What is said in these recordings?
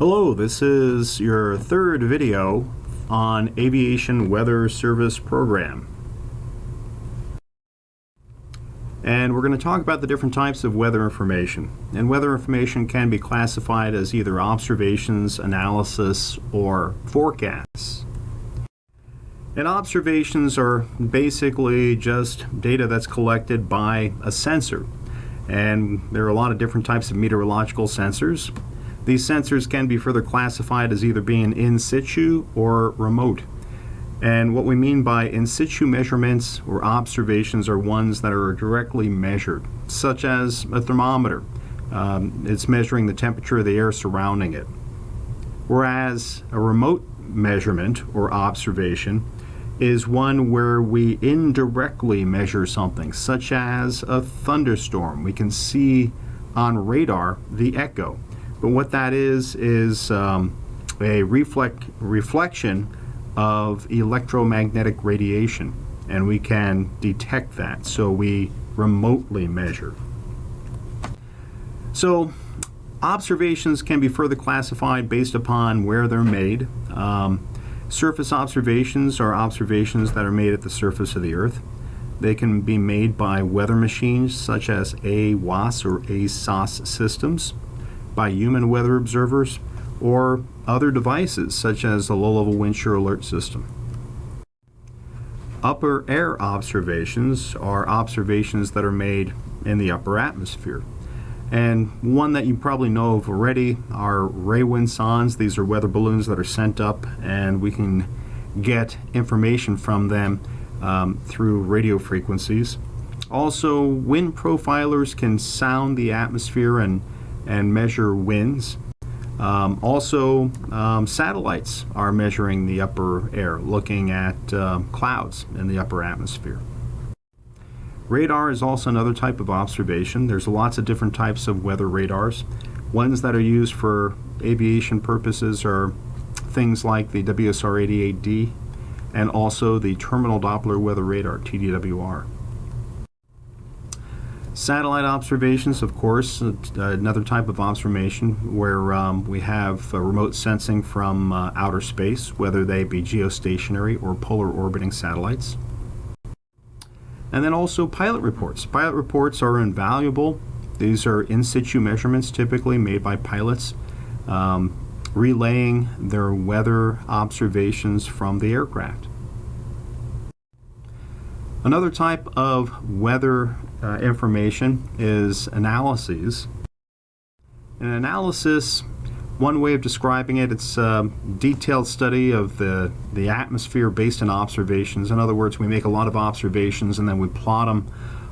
Hello, this is your third video on Aviation Weather Service Program. And we're going to talk about the different types of weather information. And weather information can be classified as either observations, analysis, or forecasts. And observations are basically just data that's collected by a sensor. And there are a lot of different types of meteorological sensors. These sensors can be further classified as either being in situ or remote. And what we mean by in situ measurements or observations are ones that are directly measured, such as a thermometer. It's measuring the temperature of the air surrounding it. Whereas a remote measurement or observation is one where we indirectly measure something, such as a thunderstorm. We can see on radar the echo. But what that is a reflection of electromagnetic radiation, and we can detect that, so we remotely measure. So observations can be further classified based upon where they're made. Surface observations are observations that are made at the surface of the Earth. They can be made by weather machines such as AWOS or ASOS systems, by human weather observers, or other devices such as the low-level wind shear alert system. Upper air observations are observations that are made in the upper atmosphere. And one that you probably know of already are ray windsondes. These are weather balloons that are sent up, and we can get information from them through radio frequencies. Also, wind profilers can sound the atmosphere and measure winds. Satellites are measuring the upper air, looking at clouds in the upper atmosphere. Radar is also another type of observation. There's lots of different types of weather radars. Ones that are used for aviation purposes are things like the WSR-88D and also the Terminal Doppler Weather Radar, TDWR. Satellite observations, of course, another type of observation where we have remote sensing from outer space, whether they be geostationary or polar orbiting satellites. And then also pilot reports. Pilot reports are invaluable. These are in situ measurements typically made by pilots, relaying their weather observations from the aircraft. Another type of weather information is analyses. An analysis, one way of describing it, it's a detailed study of the atmosphere based on observations. In other words, we make a lot of observations and then we plot them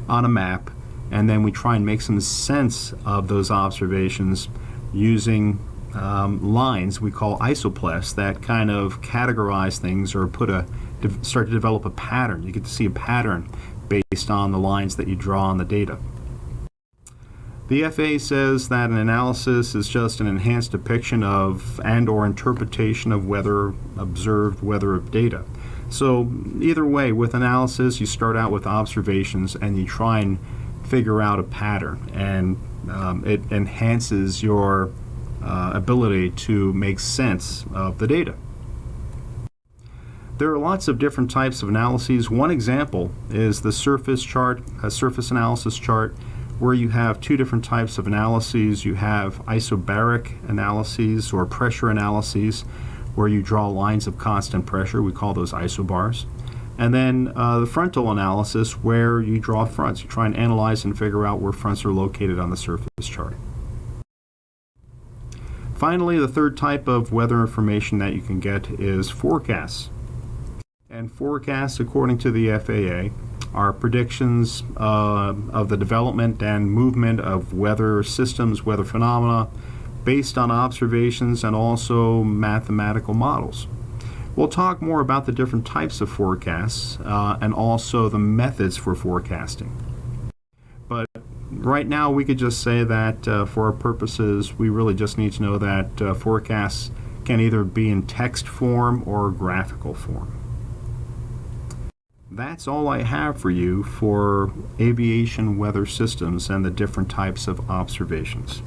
on a map, and then we try and make some sense of those observations using lines we call isoplex that kind of categorize things or start to develop a pattern. You get to see a pattern based on the lines that you draw on the data. The FAA says that an analysis is just an enhanced depiction of and/or interpretation of observed weather data. So either way, with analysis, you start out with observations and you try and figure out a pattern, and it enhances your ability to make sense of the data. There are lots of different types of analyses. One example is the surface chart, a surface analysis chart, where you have two different types of analyses. You have isobaric analyses or pressure analyses, where you draw lines of constant pressure. We call those isobars. And then the frontal analysis, where you draw fronts. You try and analyze and figure out where fronts are located on the surface chart. Finally, the third type of weather information that you can get is forecasts. And forecasts, according to the FAA, are predictions of the development and movement of weather systems, weather phenomena, based on observations and also mathematical models. We'll talk more about the different types of forecasts and also the methods for forecasting. But right now we could just say that for our purposes, we really just need to know that forecasts can either be in text form or graphical form. That's all I have for you for aviation weather systems and the different types of observations.